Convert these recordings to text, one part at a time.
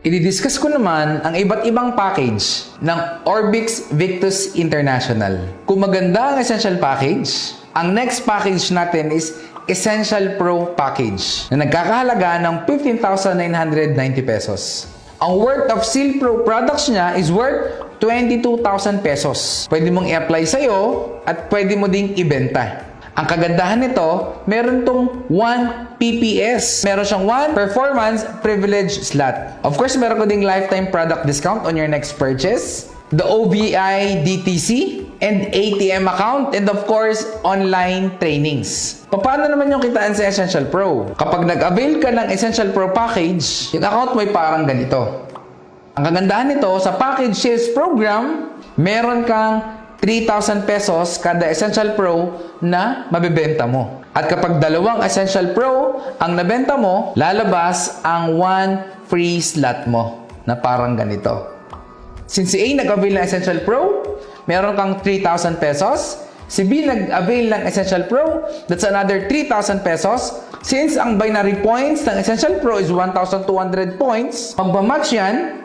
I-discuss ko naman ang iba't ibang package ng Orbix Victus International. Kung maganda ang Essential Package, ang next package natin is Essential Pro Package na nagkakahalaga ng 15,990 pesos. Ang worth of Seal Pro products niya is worth 22,000 pesos. Pwede mong i-apply sa'yo at pwede mo ding ibenta. Ang kagandahan nito, meron tong 1 PPS. Meron siyang 1 Performance Privilege Slot. Of course, meron ko ding lifetime product discount on your next purchase. The OBI DTC and ATM account, and of course, online trainings. Paano naman yung kitaan sa Essential Pro? Kapag nag-avail ka ng Essential Pro package, yung account mo ay parang ganito. Ang kagandahan nito, sa package sales program, meron kang 3,000 pesos kada Essential Pro na mabebenta mo. At kapag dalawang Essential Pro ang nabenta mo, lalabas ang 1 free slot mo na parang ganito. Since si A nag-avail ng Essential Pro, meron kang 3,000 pesos. Si B nag-avail ng Essential Pro, that's another 3,000 pesos. Since ang binary points ng Essential Pro is 1,200 points, magmamatch yan,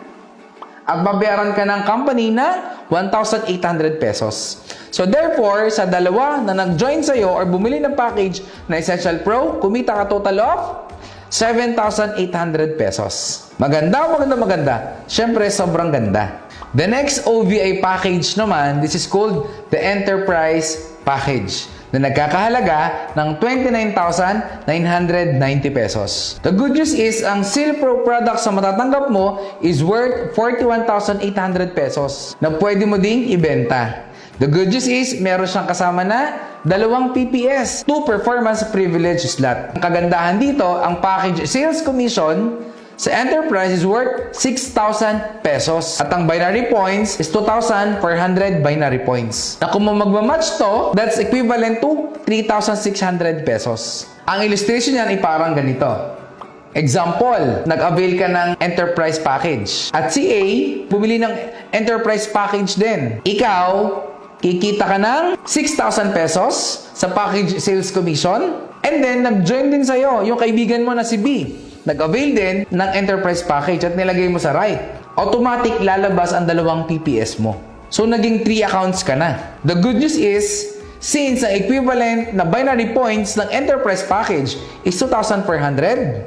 at babayaran ka ng company na 1,800 pesos. So therefore, sa dalawa na nag-join sa'yo or bumili ng package na Essential Pro, kumita ka total of 7,800 pesos. Maganda. Siyempre, sobrang ganda. The next OVI package naman, this is called the Enterprise Package na nagkakahalaga ng 29,990 pesos. The good news is, ang Seal Pro products na matatanggap mo is worth 41,800 pesos na pwede mo ding ibenta. The good news is, meron siyang kasama na 2 PPS, 2 Performance Privilege Slot. Ang kagandahan dito, ang package sales commission sa Enterprise is worth 6,000 pesos. At ang binary points is 2,400 binary points. Na kung magmamatch to, that's equivalent to 3,600 pesos. Ang illustration niyan ay parang ganito. Example, nag-avail ka ng Enterprise Package. At si A, bumili ng Enterprise Package din. Ikaw, kikita ka ng 6,000 pesos sa package sales commission. And then, nag-join din sa'yo yung kaibigan mo na si B. Nag-avail din ng Enterprise Package at nilagay mo sa right. Automatic lalabas ang 2 PPS mo. So, naging 3 accounts ka na. The good news is, since ang equivalent na binary points ng Enterprise Package is 2,400,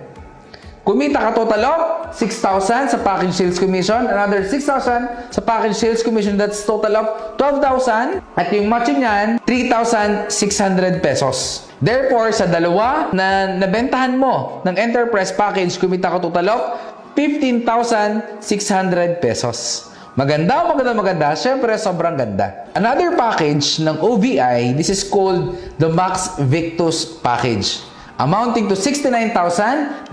kumita ka total of 6,000 sa package sales commission, another 6,000 sa package sales commission, that's total of 12,000, at yung matching niyan, 3,600 pesos. Therefore, sa dalawa na nabentahan mo ng Enterprise Package, kumita ka total of 15,600 pesos. Maganda. Siyempre, sobrang ganda. Another package ng OVI, this is called the Max Victus Package, amounting to 69,990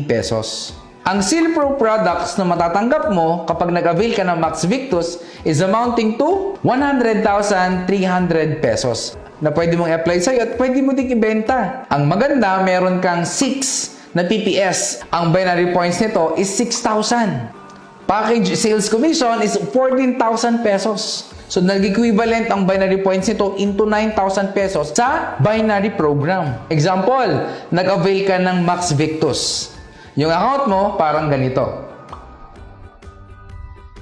pesos. Ang Seal Pro products na matatanggap mo kapag nag-avail ka ng Max Victus is amounting to 100,300 pesos na pwede mong i-apply sa'yo at pwede mo ding ibenta. Ang maganda, meron kang 6 na PPS. Ang binary points nito is 6,000. Package sales commission is 14,000 pesos. So, nag-equivalent ang binary points nito into 9,000 pesos sa binary program. Example, nag-avail ka ng Max Victus. Yung account mo, parang ganito.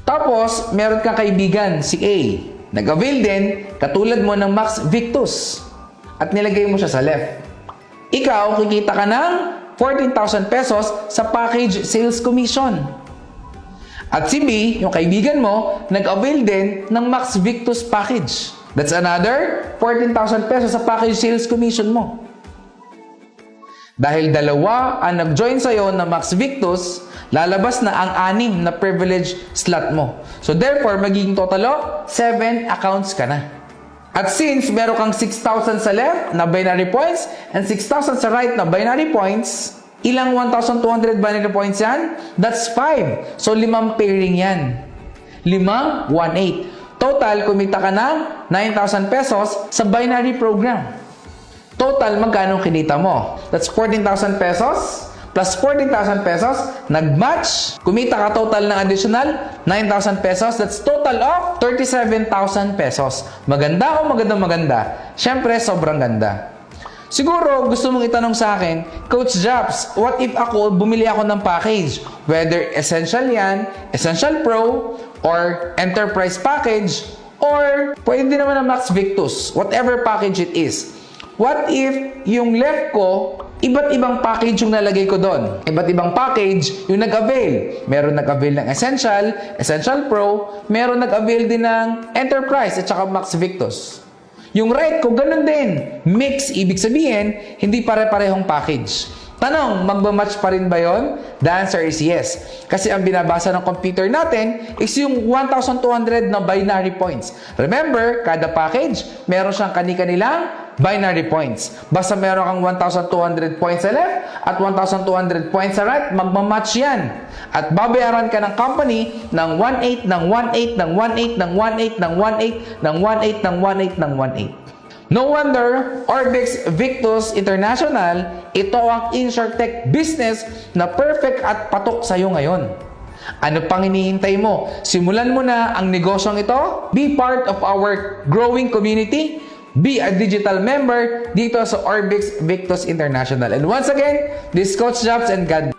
Tapos, meron kang kaibigan, si A. Nag-avail din, katulad mo ng Max Victus. At nilagay mo siya sa left. Ikaw, kikita ka ng 14,000 pesos sa package sales commission. At si B, yung kaibigan mo, nag-avail din ng Max Victus package. That's another 14,000 pesos sa package sales commission mo. Dahil dalawa ang nag-join sa'yo na Max Victus, lalabas na ang 6 na privilege slot mo. So therefore, magiging total of 7 accounts ka na. At since meron kang 6,000 sa left na binary points and 6,000 sa right na binary points, ilang 1,200 binary points yan? That's 5. So 5 pairing yan. 5, 1, 8. Total, kumita ka ng 9,000 pesos sa binary program. Total, magkano kinita mo? That's 14,000 pesos plus 14,000 pesos. Nag-match. Kumita ka total ng additional 9,000 pesos. That's total of 37,000 pesos. Maganda o maganda? Siyempre, sobrang ganda. Siguro, gusto mong itanong sa akin, Coach Japs, what if ako, bumili ako ng package? Whether Essential yan, Essential Pro, or Enterprise Package, or pwede naman ang Max Victus, whatever package it is. What if yung left ko, iba't ibang package yung nalagay ko doon? Iba't ibang package yung nag-avail. Meron nag-avail ng Essential, Essential Pro, meron nag-avail din ng Enterprise at saka Max Victus. Yung right ko, ganun din. Mix, ibig sabihin, hindi pare-parehong package. Tanong, magmamatch pa rin ba yun? The answer is yes. Kasi ang binabasa ng computer natin is yung 1,200 na binary points. Remember, kada package, meron siyang kani-kanilang binary points. Basta meron kang 1,200 points sa left at 1,200 points sa right, magmamatch yan. At babayaran ka ng company ng 1,800 ng 1,800 ng 1,800 ng 1,800 ng 1,800 ng 1,800 ng 1,800 ng 1,800. No wonder, Orbix Victus International, ito ang insurtech business na perfect at patok sa'yo ngayon. Ano pang hinihintay mo? Simulan mo na ang negosyong ito. Be part of our growing community. Be a digital member dito sa Orbix Victus International. And once again, this is Coach Japs and God